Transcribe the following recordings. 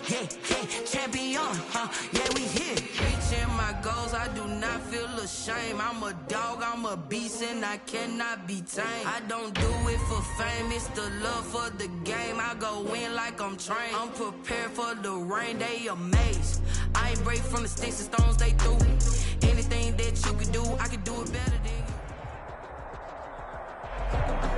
yeah, champion, yeah, we here. Reaching my goals, I do not feel ashamed. I'm a dog, I'm a beast, and I cannot be tamed. I don't do it for fame, it's the love for the game. I go in like I'm trained. I'm prepared for the rain, they amazed. I ain't break from the sticks and stones they threw. Anything that you could do, I could do it better than you.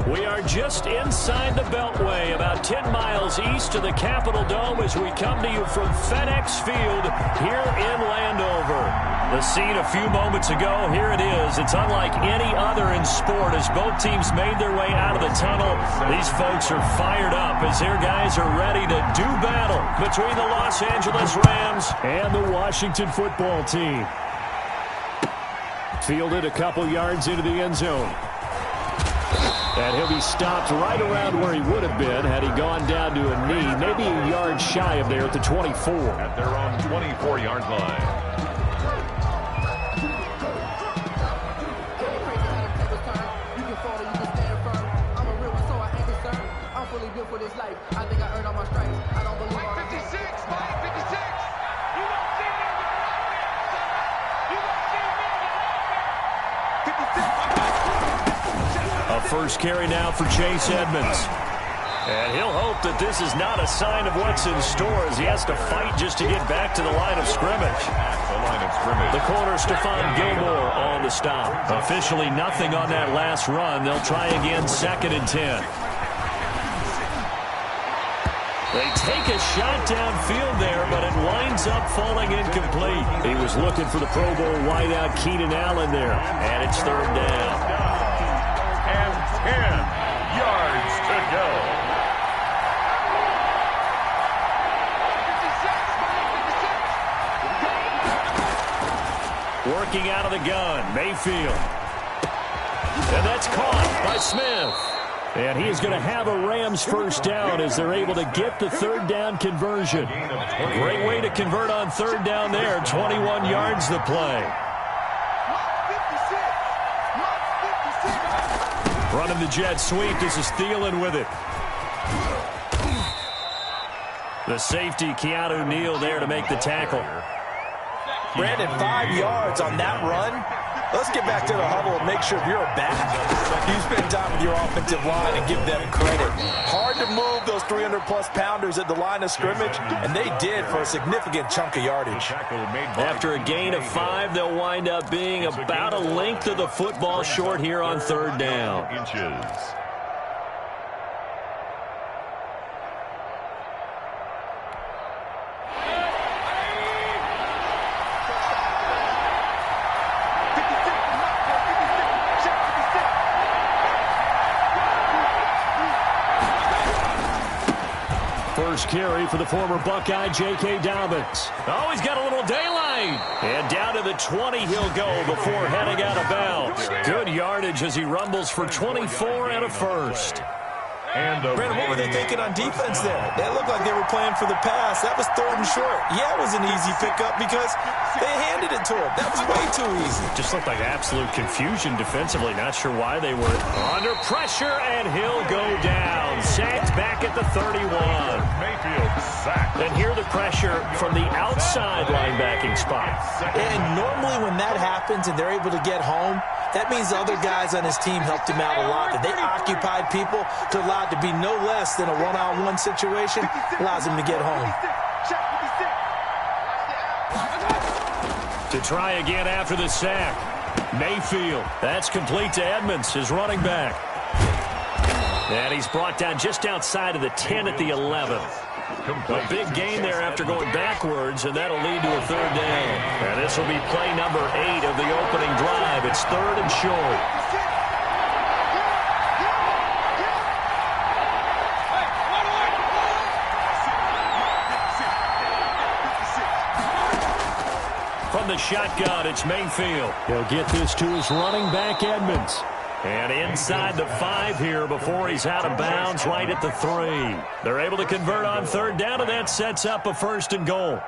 We are just inside the Beltway, about 10 miles east of the Capitol Dome as we come to you from FedEx Field here in Landover. The scene a few moments ago, here it is. It's unlike any other in sport as both teams made their way out of the tunnel. These folks are fired up as their guys are ready to do battle between the Los Angeles Rams and the Washington football team. Fielded a couple yards into the end zone. And he'll be stopped right around where he would have been had he gone down to a knee, maybe a yard shy of there at the 24. At their own 24-yard line. First carry now for Chase Edmonds. And he'll hope that this is not a sign of what's in store as he has to fight just to get back to the line of scrimmage. The corner, Stephon Gilmore, on the stop. Officially nothing on that last run. They'll try again, 2nd and 10. They take a shot downfield there, but it winds up falling incomplete. He was looking for the Pro Bowl wideout Keenan Allen there, and it's 3rd down. 10 yards to go. Working out of the gun, Mayfield. And that's caught by Smith. And he is going to have a Rams first down as they're able to get the 3rd down conversion. A great way to convert on 3rd down there. 21 yards the play. Running the jet sweep. This is Thielen with it. The safety, Keanu Neal, there to make the tackle. Brandon, 5 yards on that run. Let's get back to the huddle and make sure if you're a back, you spend time with your offensive line and give them credit. Hard to move those 300-plus pounders at the line of scrimmage, and they did for a significant chunk of yardage. After a gain of 5, they'll wind up being about a length of the football short here on 3rd down. First carry for the former Buckeye, J.K. Dobbins. Oh, he's got a little daylight. And down to the 20 he'll go before heading out of bounds. Good yardage as he rumbles for 24 and a first. Brandon, what were they thinking on defense there? They looked like they were playing for the pass. That was 3rd and short. Yeah, it was an easy pickup because they handed it to him. That was way too easy. Just looked like absolute confusion defensively. Not sure why they were under pressure, and he'll go down. Sacked back at the 31. Mayfield sacked. And here the pressure from the outside linebacking spot. And normally when that happens and they're able to get home, that means the other guys on his team helped him out a lot. That they occupied people to allow it to be no less than a one-on-one situation, allows him to get home. To try again after the sack. Mayfield. That's complete to Edmonds, his running back. And he's brought down just outside of the 10 at the 11. A big gain there after going backwards, and that'll lead to a 3rd down. And this will be play number 8 of the opening drive. It's 3rd and short. From the shotgun, it's Mayfield. He'll get this to his running back, Edmonds. And inside the 5 here before he's out of bounds right at the 3. They're able to convert on 3rd down, and that sets up a 1st and goal.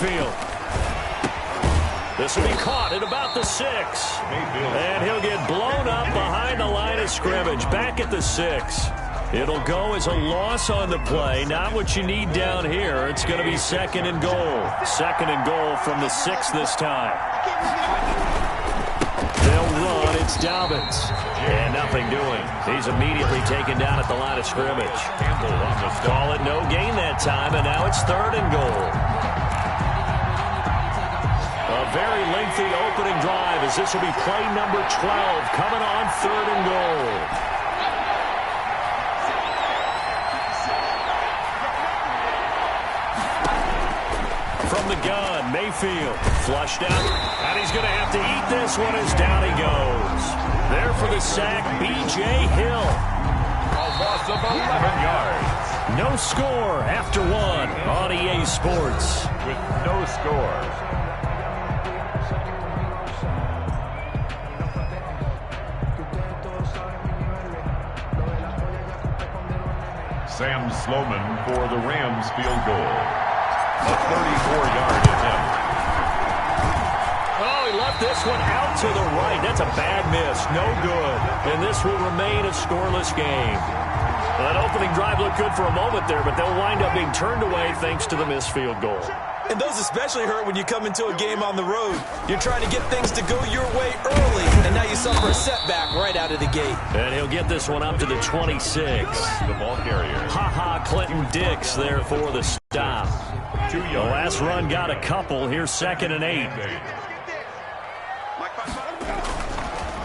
Mayfield. This will be caught at about the 6. And he'll get blown up behind the line of scrimmage, back at the 6. It'll go as a loss on the play. Not what you need down here. It's going to be 2nd and goal. 2nd and goal from the 6 this time. They'll run. It's Dobbins. And nothing doing. He's immediately taken down at the line of scrimmage. Call it no gain that time, and now it's 3rd and goal. A very lengthy opening drive as this will be play number 12 coming on 3rd and goal. From the gun, Mayfield flushed out, and he's going to have to eat this one as down he goes. There for the sack, B.J. Hill. A loss of 11 yards. No score after 1 on EA Sports. With no score. Sam Sloman for the Rams field goal. A 34-yard attempt. Oh, he left this one out to the right. That's a bad miss. No good. And this will remain a scoreless game. Well, that opening drive looked good for a moment there, but they'll wind up being turned away thanks to the missed field goal. And those especially hurt when you come into a game on the road. You're trying to get things to go your way early, and now you suffer a setback right out of the gate. And he'll get this one up to the 26. The ball carrier. Clinton Dix there for the stop. The last run got a couple. Here's 2nd and 8.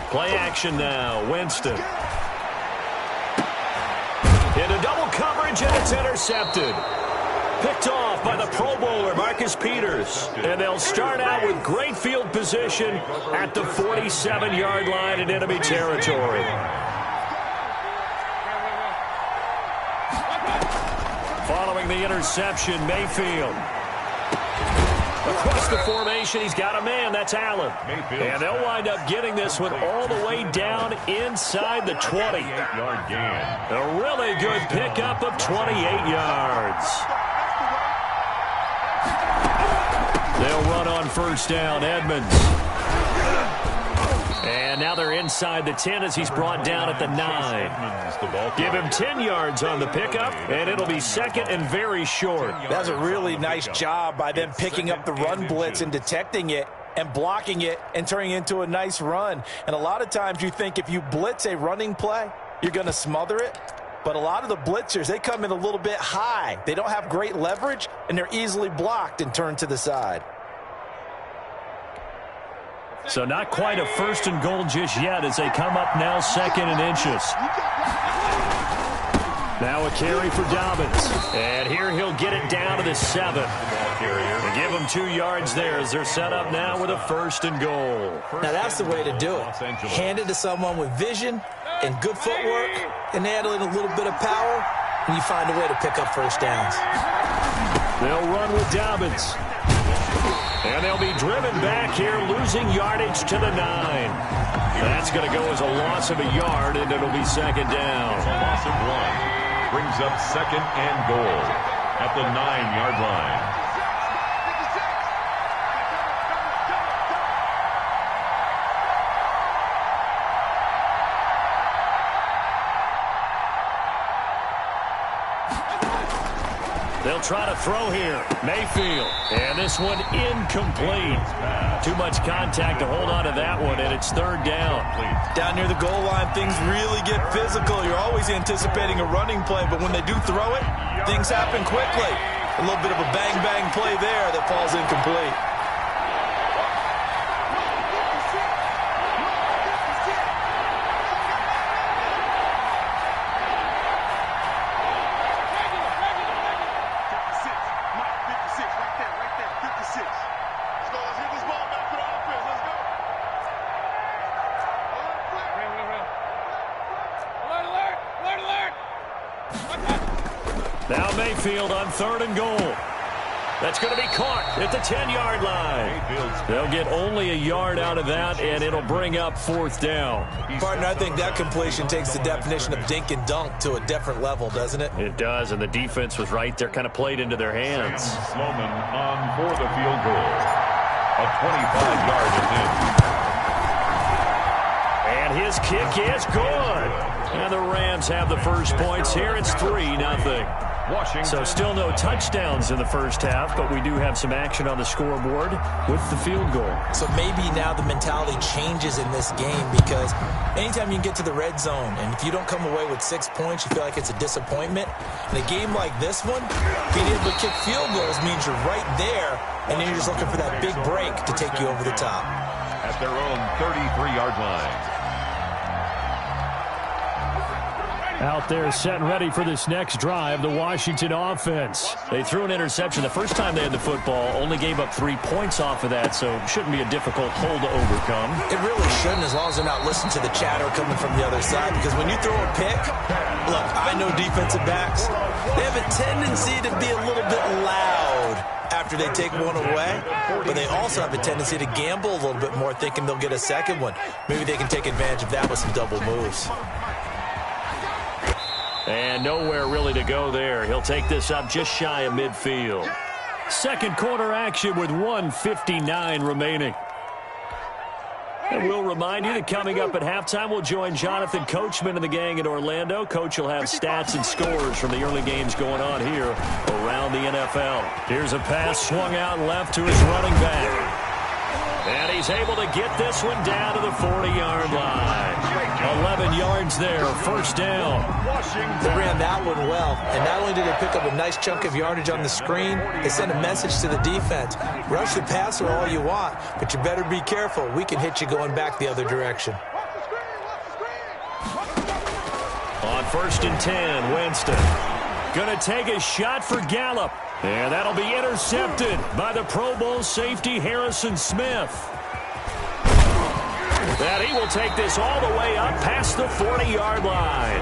Play action now. Winston. Into double coverage, and it's intercepted. Picked off by the Pro Bowler, Marcus Peters. And they'll start out with great field position at the 47-yard line in enemy territory. Following the interception, Mayfield. Across the formation, he's got a man. That's Allen. And they'll wind up getting this one all the way down inside the 20. 8-yard gain. A really good pickup of 28 yards. They'll run on 1st down. Edmonds. And now they're inside the 10 as he's brought down at the 9. Give him 10 yards on the pickup, and it'll be 2nd and very short. That's a really nice job by them picking up the run blitz and detecting it and blocking it and turning it into a nice run. And a lot of times you think if you blitz a running play, you're going to smother it. But a lot of the blitzers, they come in a little bit high. They don't have great leverage, and they're easily blocked and turned to the side. So not quite a 1st and goal just yet as they come up now 2nd and inches. Now a carry for Dobbins. And here he'll get it down to the 7. And give them 2 yards there as they're set up now with a 1st and goal. Now that's the way to do it. Hand it to someone with vision and good footwork and add in a little bit of power, and you find a way to pick up 1st downs. They'll run with Dobbins. And they'll be driven back here, losing yardage to the 9. That's going to go as a loss of a yard, and it'll be 2nd down. A loss of 1 brings up 2nd and goal at the 9-yard line. They'll try to throw here. Mayfield. And this one incomplete. Too much contact to hold on to that one, and it's 3rd down. Down near the goal line, things really get physical. You're always anticipating a running play, but when they do throw it, things happen quickly. A little bit of a bang-bang play there that falls incomplete. Now Mayfield on 3rd and goal. That's going to be caught at the 10-yard line. They'll get only a yard out of that, and it'll bring up 4th down. Partner, I think that completion takes the definition of dink and dunk to a different level, doesn't it? It does, and the defense was right there, kind of played into their hands. Sloman on for the field goal. A 25-yard attempt. And his kick is good. And the Rams have the first points here. It's 3-0. So still no touchdowns in the first half, but we do have some action on the scoreboard with the field goal. So maybe now the mentality changes in this game, because anytime you can get to the red zone, and if you don't come away with 6 points, you feel like it's a disappointment. In a game like this one, being able to kick field goals means you're right there, and then you're just looking for that big break to take you over the top. At their own 33-yard line. Out there set and ready for this next drive, the Washington offense. They threw an interception the first time they had the football, only gave up 3 points off of that, so it shouldn't be a difficult hole to overcome. It really shouldn't, as long as they're not listening to the chatter coming from the other side, because when you throw a pick, look, I know defensive backs, they have a tendency to be a little bit loud after they take one away, but they also have a tendency to gamble a little bit more, thinking they'll get a second one. Maybe they can take advantage of that with some double moves. And nowhere really to go there. He'll take this up just shy of midfield. Second quarter action with 1:59 remaining. And we'll remind you that coming up at halftime, we'll join Jonathan Coachman and the gang in Orlando. Coach will have stats and scores from the early games going on here around the NFL. Here's a pass swung out left to his running back. And he's able to get this one down to the 40-yard line. 11 yards there, first down. They ran that one well, and not only did they pick up a nice chunk of yardage on the screen, they sent a message to the defense. Rush the passer all you want, but you better be careful. We can hit you going back the other direction. On 1st and 10, Winston. Going to take a shot for Gallup. And that'll be intercepted by the Pro Bowl safety Harrison Smith. That he will take this all the way up past the 40-yard line.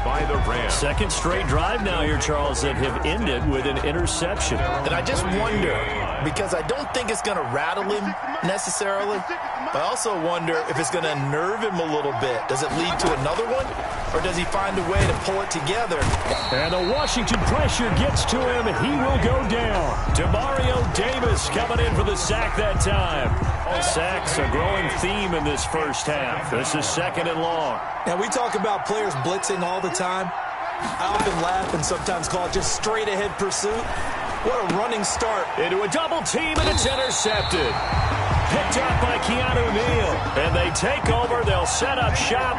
By the Rams. Second straight drive now here, Charles, that have ended with an interception. And I just wonder, because I don't think it's going to rattle him necessarily, but I also wonder if it's going to unnerve him a little bit. Does it lead to another one, or does he find a way to pull it together? And the Washington pressure gets to him, and he will go down. Demario Davis coming in for the sack that time. Sacks a growing theme in this first half. This is 2nd and long. Now, we talk about players blitzing all the time. I often laugh and sometimes call it just straight-ahead pursuit. What a running start. Into a double team, and it's intercepted. Picked up by Keanu Neal. And they take over. They'll set up shop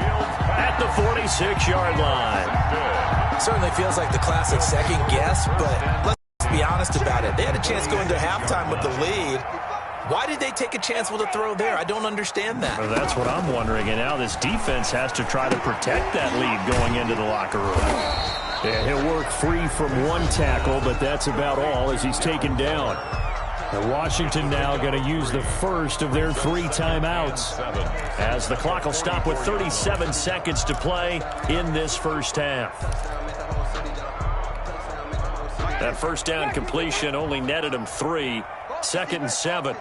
at the 46-yard line. Certainly feels like the classic second guess, but let's be honest about it. They had a chance going to halftime with the lead. Why did they take a chance with a throw there? I don't understand that. Well, that's what I'm wondering. And now this defense has to try to protect that lead going into the locker room. Yeah, he'll work free from one tackle, but that's about all as he's taken down. And Washington now going to use the first of their 3 timeouts as the clock will stop with 37 seconds to play in this first half. That first down completion only netted him 3. 2nd and 7.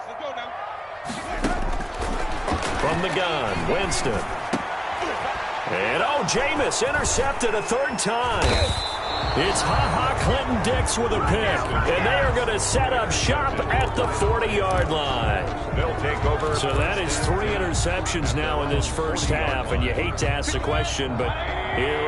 From the gun, Winston. And Jameis intercepted a 3rd time. It's Clinton-Dix with a pick. And they are going to set up shop at the 40-yard line. They'll take over. So that is 3 interceptions now in this first half. And you hate to ask the question, but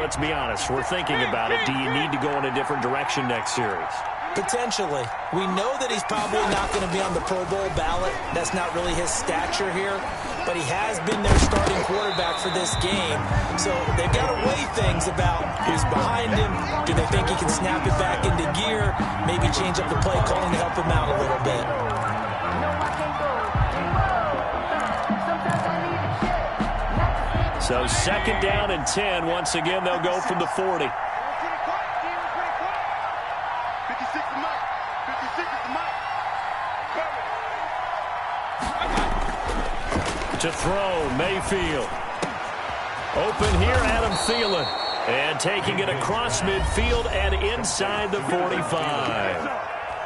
let's be honest. We're thinking about it. Do you need to go in a different direction next series? Potentially. We know that he's probably not going to be on the Pro Bowl ballot. That's not really his stature here. But he has been their starting quarterback for this game. So they've got to weigh things about who's behind him. Do they think he can snap it back into gear? Maybe change up the play calling to help him out a little bit. So 2nd down and 10. Once again, they'll go from the 40. To throw, Mayfield. Open here, Adam Thielen. And taking it across midfield and inside the 45.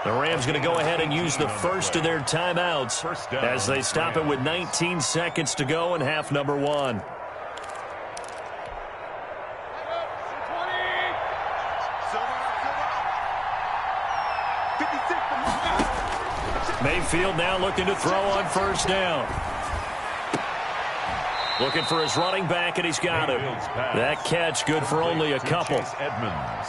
The Rams going to go ahead and use the first of their timeouts as they stop it with 19 seconds to go in half number 1. Mayfield now looking to throw on first down. Looking for his running back, and he's got him. That catch good for only a couple. Edmonds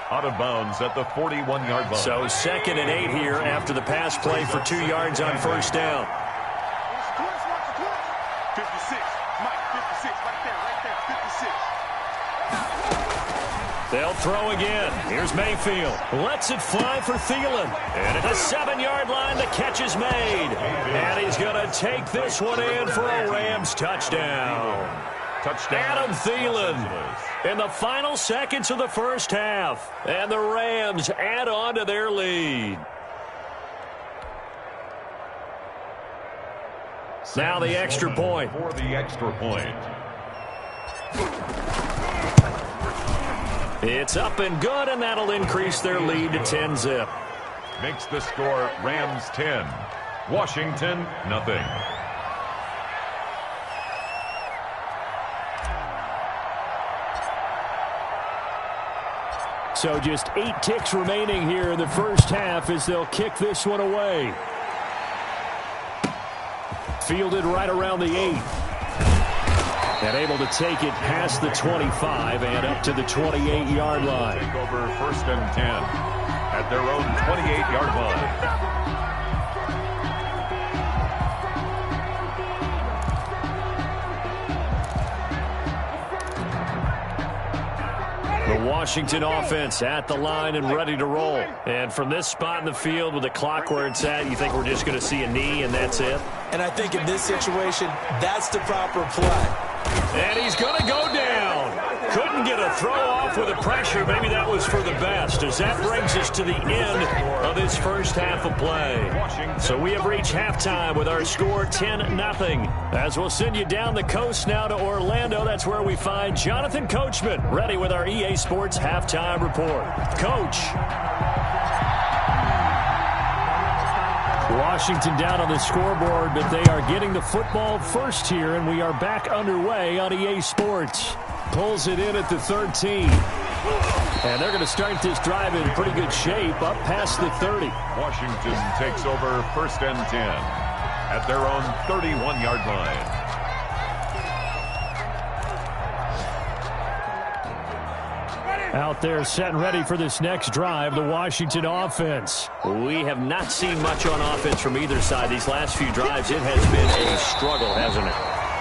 out of bounds at the 41-yard line. So 2nd and 8 here after the pass play for 2 yards on first down. 56, Mike, 56, right there, 56. They'll throw again. Here's Mayfield. Lets it fly for Thielen. And at the 7-yard line, the catch is made. And he's going to take this one in for a Rams touchdown. Adam Thielen in the final seconds of the first half. And the Rams add on to their lead. Now the extra point. For the extra point. It's up and good, and that'll increase their lead to 10-zip. Makes the score Rams 10, Washington nothing. So just 8 ticks remaining here in the first half as they'll kick this one away. Fielded right around the 8. And able to take it past the 25 and up to the 28-yard line. Take over 1st and 10 at their own 28-yard line. The Washington offense at the line and ready to roll. And from this spot in the field with the clock where it's at, you think we're just going to see a knee and that's it? And I think in this situation, that's the proper play. And he's going to go down. Couldn't get a throw off with the pressure. Maybe that was for the best, as that brings us to the end of this first half of play. So we have reached halftime with our score 10-0. As we'll send you down the coast now to Orlando. That's where we find Jonathan Coachman ready with our EA Sports halftime report. Coach. Washington down on the scoreboard, but they are getting the football first here, and we are back underway on EA Sports. Pulls it in at the 13. And they're going to start this drive in pretty good shape, up past the 30. Washington takes over 1st and 10 at their own 31-yard line. Out there set and ready for this next drive, the Washington offense. We have not seen much on offense from either side these last few drives. It has been a struggle, hasn't it?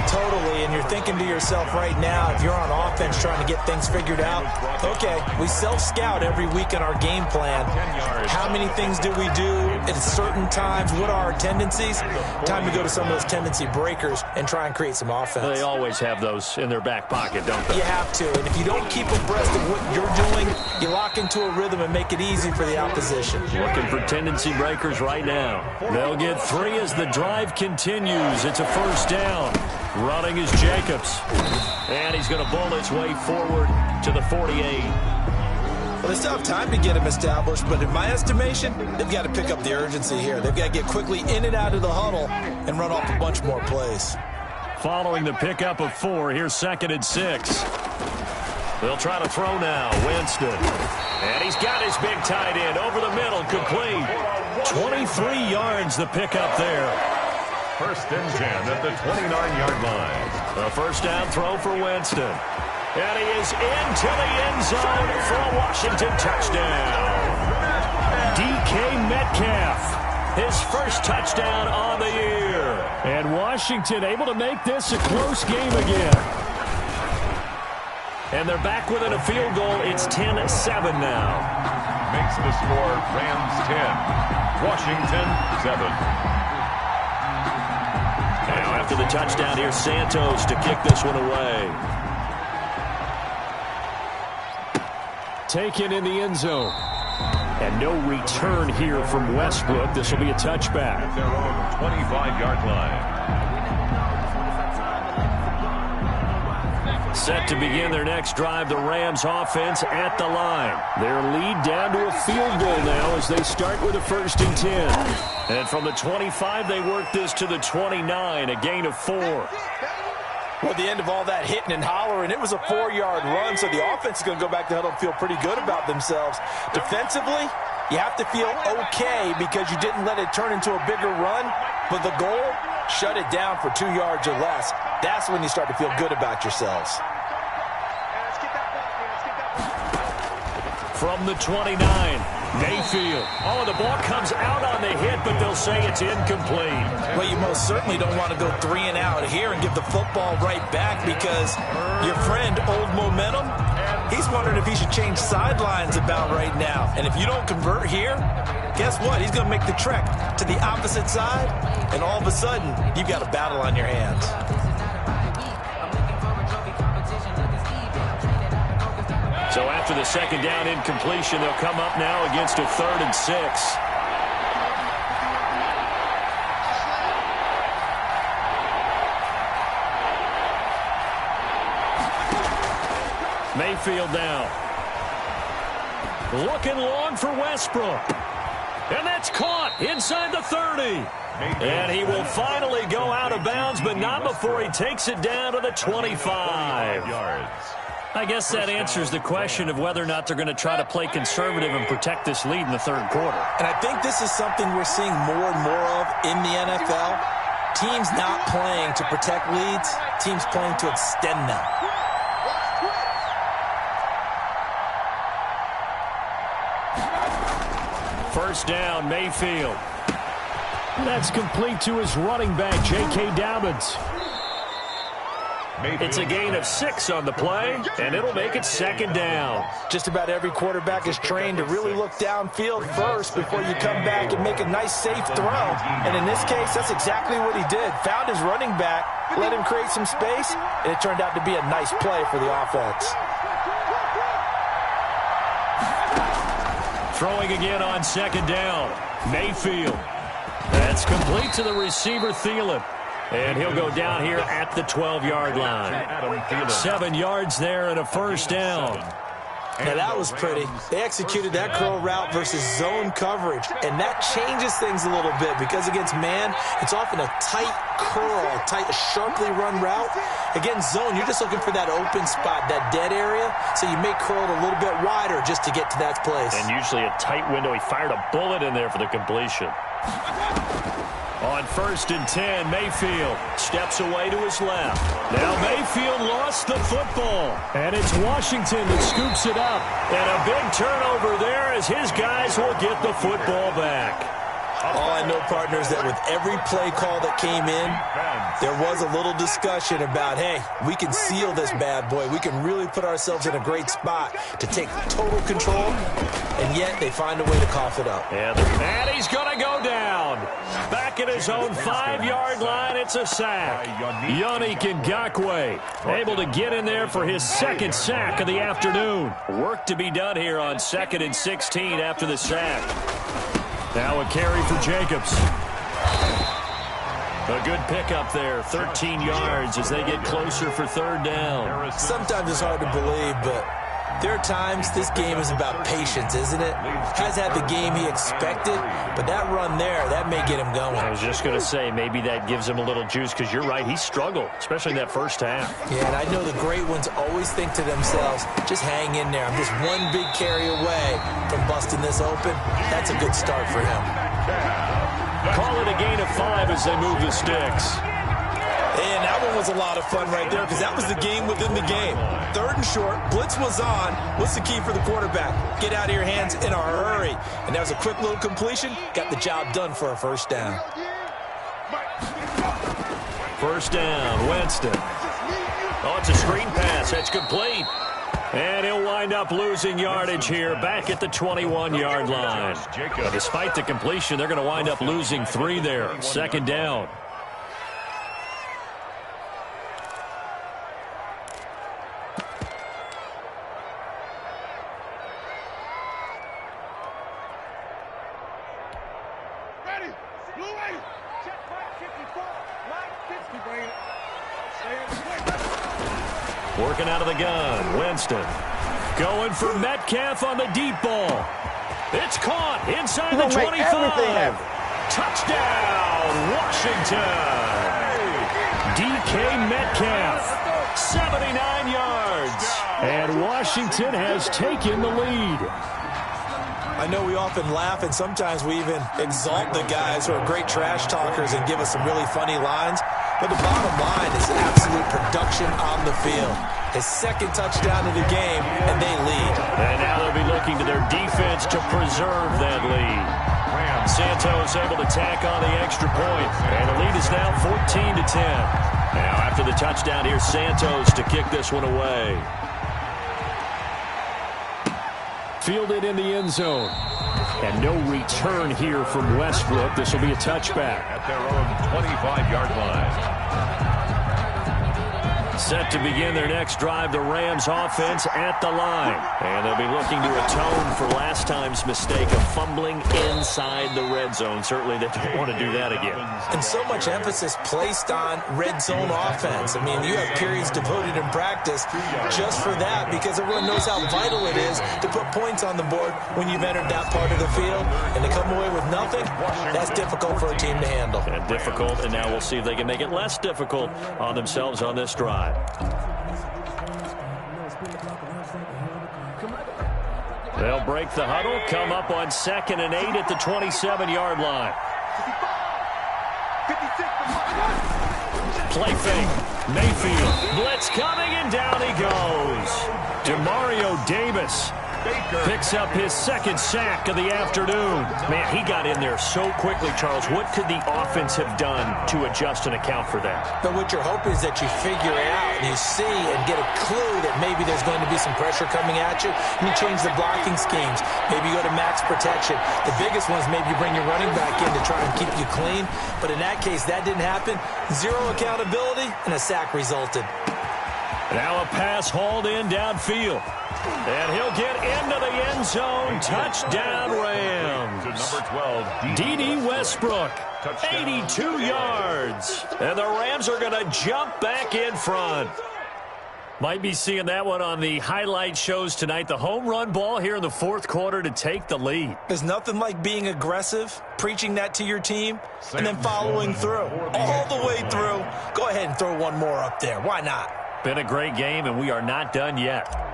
Totally, and you're thinking to yourself right now, if you're on offense trying to get things figured out, okay, we self-scout every week in our game plan. How many things do we do at certain times? What are our tendencies? Time to go to some of those tendency breakers and try and create some offense. They always have those in their back pocket, don't they? You have to, and if you don't keep abreast of what you're doing, you lock into a rhythm and make it easy for the opposition. Looking for tendency breakers right now. They'll get 3 as the drive continues. It's a first down. Running is Jacobs. And he's going to bowl his way forward to the 48. Well, they still have time to get him established, but in my estimation, they've got to pick up the urgency here. They've got to get quickly in and out of the huddle and run off a bunch more plays. Following the pickup of 4, here's 2nd and 6. They'll try to throw now. Winston. And he's got his big tight end over the middle, complete. 23 yards the pickup there. 1st and 10 at the 29-yard line. A first down throw for Winston. And he is into the end zone for a Washington touchdown. DK Metcalf, his first touchdown on the year. And Washington able to make this a close game again. And they're back within a field goal. It's 10-7 now. Makes the score Rams 10, Washington 7. Now after the touchdown, here's Santos to kick this one away. Taken in the end zone. And no return here from Westbrook. This will be a touchback. At their own 25-yard line. Set to begin their next drive, the Rams offense at the line. Their lead down to a field goal now as they start with a 1st and 10. And from the 25, they work this to the 29, a gain of 4. Well, at the end of all that hitting and hollering, it was a 4-yard run, so the offense is going to go back to huddle and feel pretty good about themselves. Defensively, you have to feel okay because you didn't let it turn into a bigger run, but the goal, shut it down for 2 yards or less. That's when you start to feel good about yourselves. From the 29, Mayfield. Oh, the ball comes out on the hit, but they'll say it's incomplete. Well, you most certainly don't want to go 3 and out here and give the football right back because your friend, Old Momentum, he's wondering if he should change sidelines about right now. And if you don't convert here, guess what? He's going to make the trek to the opposite side, and all of a sudden, you've got a battle on your hands. So after the 2nd down incompletion, they'll come up now against a 3rd and 6. Mayfield now. Looking long for Westbrook. And that's caught inside the 30. And he will finally go out of bounds, but not before he takes it down to the 25. I guess that answers the question of whether or not they're going to try to play conservative and protect this lead in the 3rd quarter. And I think this is something we're seeing more and more of in the NFL. Teams not playing to protect leads, teams playing to extend them. First down, Mayfield. That's complete to his running back, J.K. Dobbins. It's a gain of 6 on the play, and it'll make it 2nd down. Just about every quarterback is trained to really look downfield first before you come back and make a nice, safe throw. And in this case, that's exactly what he did. Found his running back, let him create some space, and it turned out to be a nice play for the offense. Throwing again on 2nd down, Mayfield. That's complete to the receiver, Thielen. And he'll go down here at the 12-yard line. 7 yards there and a 1st down. Now that was pretty. They executed that curl route versus zone coverage, and that changes things a little bit because against man, it's often a tight curl, tight, sharply run route. Against zone, you're just looking for that open spot, that dead area, so you may curl it a little bit wider just to get to that place. And usually a tight window. He fired a bullet in there for the completion. On 1st and 10, Mayfield steps away to his left. Now Mayfield lost the football. And it's Washington that scoops it up. And a big turnover there as his guys will get the football back. All I know, partners, that with every play call that came in, there was a little discussion about, hey, we can seal this bad boy. We can really put ourselves in a great spot to take total control, and yet they find a way to cough it up. Yeah, and he's going to go down. Back at his own 5-yard line, it's a sack. Yannick Ngakoue able to get in there for his 2nd sack of the afternoon. Work to be done here on 2nd and 16 after the sack. Now a carry for Jacobs. A good pickup there, 13 yards as they get closer for 3rd down. Sometimes it's hard to believe, but there are times this game is about patience, isn't it? Has had the game he expected, but that run there, that may get him going. I was just going to say, maybe that gives him a little juice because you're right, he struggled, especially in that 1st half. Yeah, and I know the great ones always think to themselves, just hang in there. I'm just one big carry away from busting this open. That's a good start for him. Call it a gain of 5 as they move the sticks. And that one was a lot of fun right there because that was the game within the game. 3rd and short, blitz was on. What's the key for the quarterback? Get out of your hands in a hurry. And that was a quick little completion. Got the job done for a 1st down. 1st down, Winston. Oh, it's a screen pass. That's complete. And he'll wind up losing yardage here back at the 21-yard line. But despite the completion, they're going to wind up losing 3 there. 2nd down. Working out of the gun. Winston. Going for Metcalf on the deep ball. It's caught inside the 25. Touchdown, Washington. DK Metcalf, 79 yards. And Washington has taken the lead. I know we often laugh, and sometimes we even exalt the guys who are great trash talkers and give us some really funny lines. But the bottom line is absolute production on the field. His second touchdown of the game, and they lead. And now they'll be looking to their defense to preserve that lead. Santos able to tack on the extra point, and the lead is now 14-10. Now after the touchdown, here's Santos to kick this one away. Fielded in the end zone. And no return here from Westbrook. This will be a touchback. At their own 25-yard line. Set to begin their next drive, the Rams offense at the line. And they'll be looking to atone for last time's mistake of fumbling inside the red zone. Certainly they don't want to do that again. And so much emphasis placed on red zone offense. I mean, you have periods devoted in practice just for that because everyone knows how vital it is to put points on the board when you've entered that part of the field. And to come away with nothing, that's difficult for a team to handle. And difficult, and now we'll see if they can make it less difficult on themselves on this drive. They'll break the huddle, come up on 2nd and 8 at the 27-yard line. Play fake. Mayfield. Blitz coming, and down he goes. Demario Davis picks up his second sack of the afternoon. Man, he got in there so quickly, Charles. What could the offense have done to adjust and account for that? But what you're hoping is that you figure it out and you see and get a clue that maybe there's going to be some pressure coming at you, and you change the blocking schemes. Maybe you go to max protection. The biggest one is maybe you bring your running back in to try and keep you clean. But in that case, that didn't happen. Zero accountability, and a sack resulted. Now a pass hauled in downfield. And he'll get into the end zone. Touchdown, Rams. To number 12, D.D. Westbrook, 82 yards. And the Rams are going to jump back in front. Might be seeing that one on the highlight shows tonight. The home run ball here in the fourth quarter to take the lead. There's nothing like being aggressive, preaching that to your team, and then following through. All the way through. Go ahead and throw one more up there. Why not? Been a great game, and we are not done yet.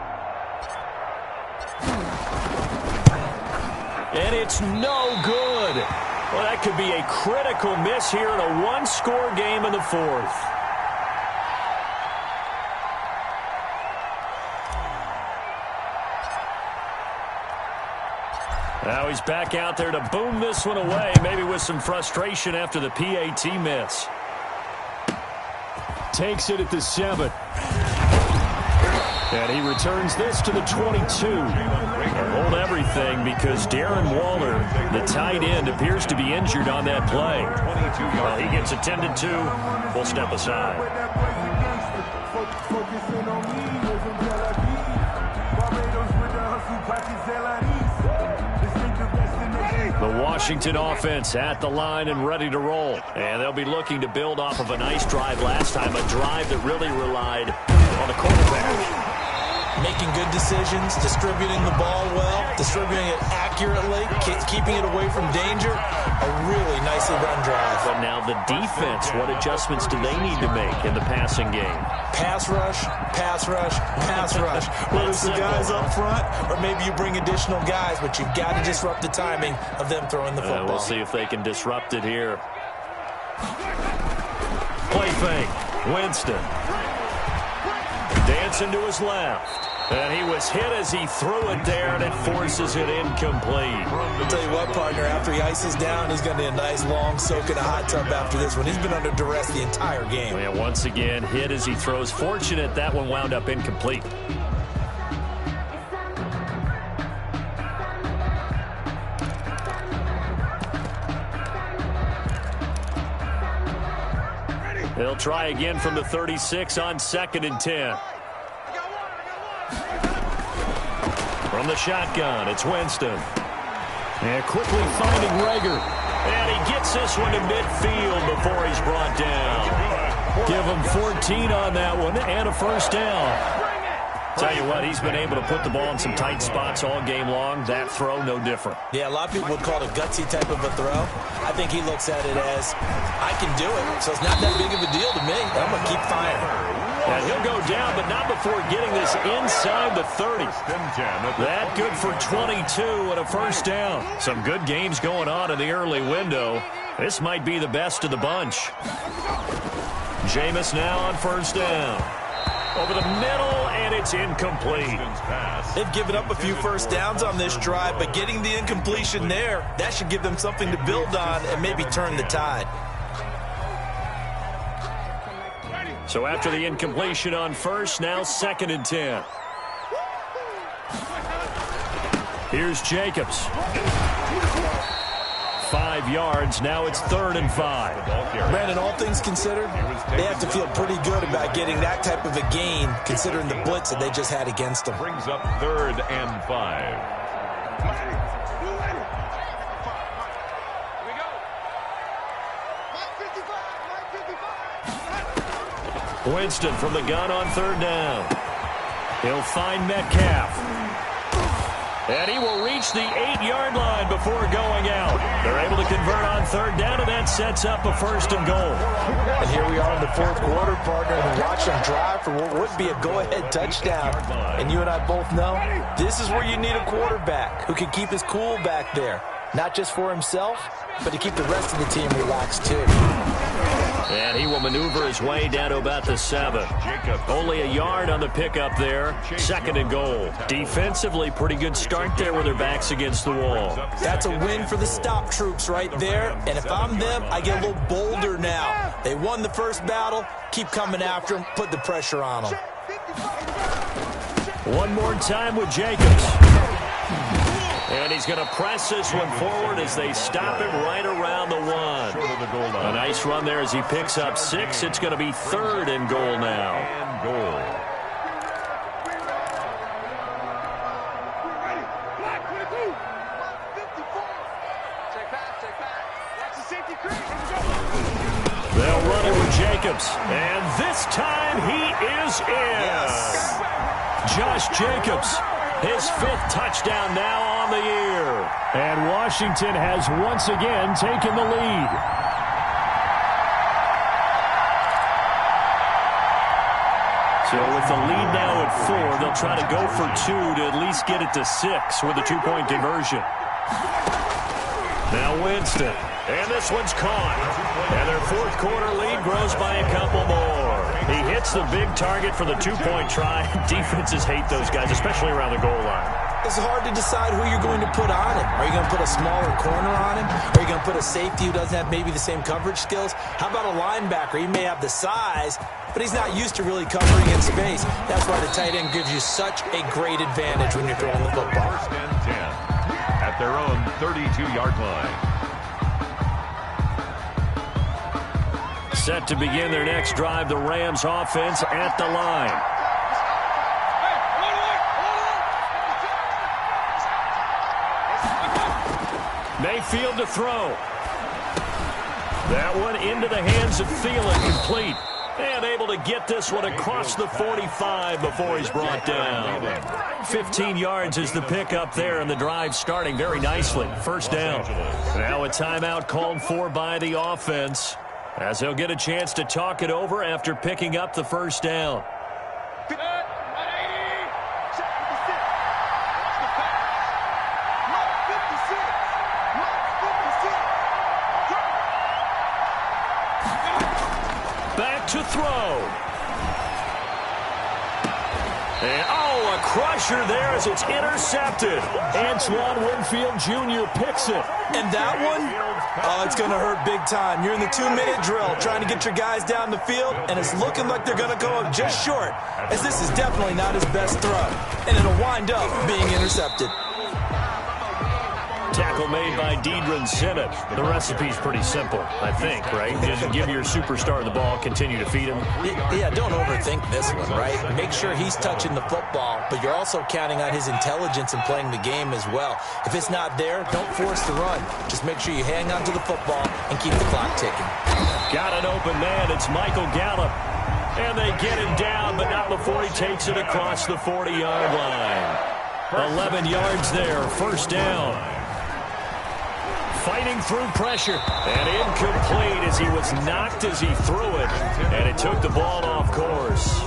And it's no good. Well, that could be a critical miss here in a one-score game in the fourth. Now he's back out there to boom this one away, maybe with some frustration after the PAT miss. Takes it at the 7. And he returns this to the 22. Hold everything because Darren Waller, the tight end, appears to be injured on that play. Well, he gets attended to. We'll step aside. The Washington offense at the line and ready to roll. And they'll be looking to build off of a nice drive last time, a drive that really relied on the quarterback. Making good decisions, distributing the ball well, distributing it accurately, keeping it away from danger. A really nicely run drive. But now the defense, what adjustments do they need to make in the passing game? Pass rush, pass rush, pass rush. Whether it's the guys up front or maybe you bring additional guys, but you've got to disrupt the timing of them throwing the football. We'll see if they can disrupt it here. Play fake. Winston. Dancing to his left. And he was hit as he threw it there, and it forces it incomplete. I'll tell you what, partner, after he ices down, he's going to need a nice long soak in a hot tub after this one. He's been under duress the entire game. And once again, hit as he throws. Fortunate that one wound up incomplete. They'll try again from the 36 on 2nd and 10. From the shotgun, it's Winston. And quickly finding Rager. And he gets this one to midfield before he's brought down. Give him 14 on that one and a first down. Tell you what, he's been able to put the ball in some tight spots all game long. That throw, no different. Yeah, a lot of people would call it a gutsy type of a throw. I think he looks at it as, I can do it, so it's not that big of a deal to me. I'm going to keep firing. And he'll go down, but not before getting this inside the 30. That good for 22 and a first down. Some good games going on in the early window. This might be the best of the bunch. Jameis now on first down. Over the middle, and it's incomplete. They've given up a few first downs on this drive, but getting the incompletion there, that should give them something to build on and maybe turn the tide. So after the incompletion on first, now 2nd and 10. Here's Jacobs. 5 yards. Now it's 3rd and 5. Brandon, all things considered, they have to feel pretty good about getting that type of a gain, considering the blitz that they just had against them. Brings up 3rd and 5. Winston from the gun on 3rd down. He'll find Metcalf. And he will reach the 8-yard line before going out. They're able to convert on 3rd down, and that sets up a 1st and goal. And here we are in the 4th quarter, partner, and watch them drive for what would be a go-ahead touchdown. And you and I both know this is where you need a quarterback who can keep his cool back there. Not just for himself, but to keep the rest of the team relaxed too. And he will maneuver his way down to about the 7. Only a yard on the pickup there. 2nd and goal. Defensively, pretty good start there with their backs against the wall. That's a win for the stop troops right there. And if I'm them, I get a little bolder now. They won the first battle. Keep coming after them. Put the pressure on them. One more time with Jacobs. And he's going to press this one forward as they stop him right around the 1. A nice run there as he picks up 6. It's going to be 3rd and goal now. And goal. They'll run it with Jacobs. And this time he is in. Yes. Josh Jacobs. His 5th touchdown now on the year. And Washington has once again taken the lead. So with the lead now at 4, they'll try to go for 2 to at least get it to 6 with a 2-point conversion. Now Winston. And this one's caught. And their 4th quarter lead grows by a couple more. He hits the big target for the 2-point try. Defenses hate those guys, especially around the goal line. It's hard to decide who you're going to put on him. Are you going to put a smaller corner on him? Are you going to put a safety who doesn't have maybe the same coverage skills? How about a linebacker? He may have the size, but he's not used to really covering in space. That's why the tight end gives you such a great advantage when you're throwing the football. 1st and 10 at their own 32-yard line. Set to begin their next drive, the Rams offense at the line. Mayfield to throw. That one into the hands of Thielen, complete. And able to get this one across the 45 before he's brought down. 15 yards is the pickup there, and the drive starting very nicely. 1st down. Now a timeout called for by the offense, as they'll get a chance to talk it over after picking up the 1st down. Back to throw. And, a crusher there as it's intercepted. Antoine Winfield Jr. picks it. And that one, it's going to hurt big time. You're in the 2-minute drill trying to get your guys down the field, and it's looking like they're going to go up just short, as this is definitely not his best throw. And it'll wind up being intercepted. Tackle made by Deidre Sinnott. The recipe's pretty simple, I think, right? Just give your superstar the ball, continue to feed him. Yeah, don't overthink this one, right? Make sure he's touching the football, but you're also counting on his intelligence in playing the game as well. If it's not there, don't force the run. Just make sure you hang on to the football and keep the clock ticking. Got an open man. It's Michael Gallup. And they get him down, but not before he takes it across the 40-yard line. 11 yards there, first down. Fighting through pressure. And incomplete as he was knocked as he threw it. And it took the ball off course.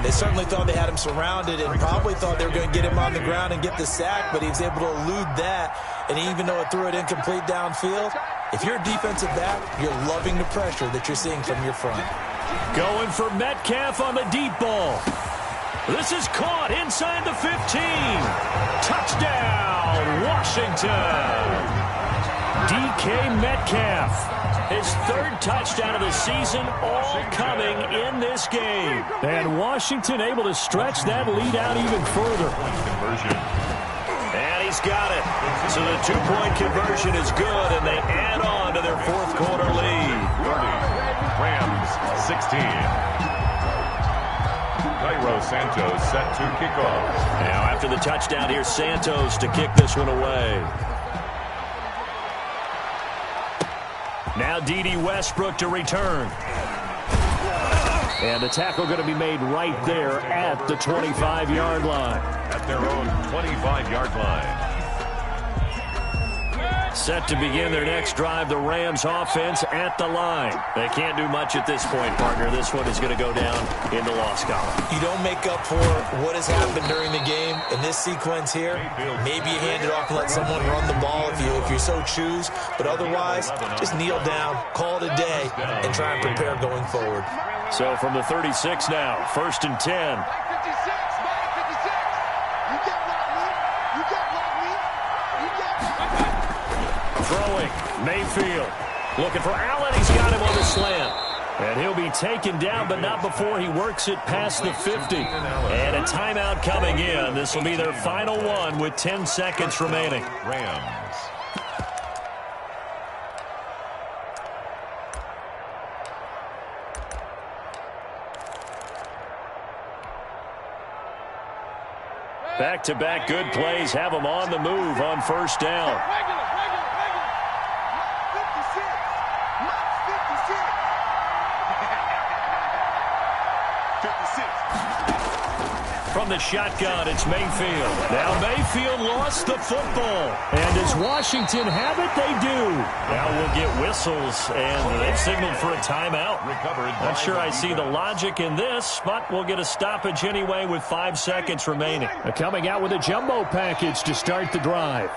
They certainly thought they had him surrounded and probably thought they were going to get him on the ground and get the sack, but he was able to elude that. And even though it threw it incomplete downfield, if you're a defensive back, you're loving the pressure that you're seeing from your front. Going for Metcalf on the deep ball. This is caught inside the 15. Touchdown, Washington. DK Metcalf, his third touchdown of the season, all coming in this game. And Washington able to stretch that lead out even further. And he's got it. So the two-point conversion is good, and they add on to their fourth quarter lead. 30, Rams 16. Cairo Santos set to kick off. Now after the touchdown, here's Santos to kick this one away. Now D.D. Westbrook to return. And the tackle going to be made right there at the 25-yard line. At their own 25-yard line. Set to begin their next drive, the Rams offense at the line. They can't do much at this point, partner. This one is going to go down in the loss column. You don't make up for what has happened during the game in this sequence here. Maybe you hand it off and let someone run the ball if you so choose. But otherwise, just kneel down, call it a day, and try and prepare going forward. So from the 36 now, 1st and 10. Throwing, Mayfield. Looking for Allen. He's got him on the slant. And he'll be taken down, but not before he works it past the 50. And a timeout coming in. This will be their final one with 10 seconds remaining. Rams. Back-to-back good plays have them on the move on first down. From the shotgun, it's Mayfield. Now Mayfield lost the football. And does Washington have it? They do. Now we'll get whistles, and they've signaled for a timeout. Not sure I see the logic in this, but we'll get a stoppage anyway with 5 seconds remaining. Coming out with a jumbo package to start the drive.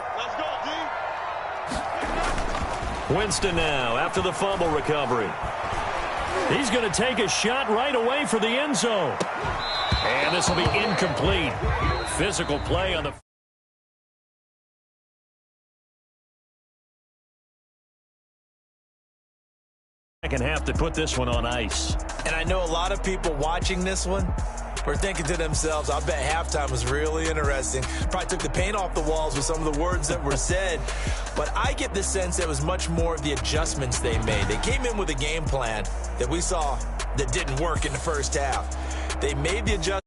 Winston now after the fumble recovery. He's going to take a shot right away for the end zone. And this will be incomplete. Physical play on the second half to put this one on ice. And I know a lot of people watching this one were thinking to themselves, I bet halftime was really interesting. Probably took the paint off the walls with some of the words that were said. But I get the sense that it was much more of the adjustments they made. They came in with a game plan that we saw that didn't work in the first half. They made the adjustments.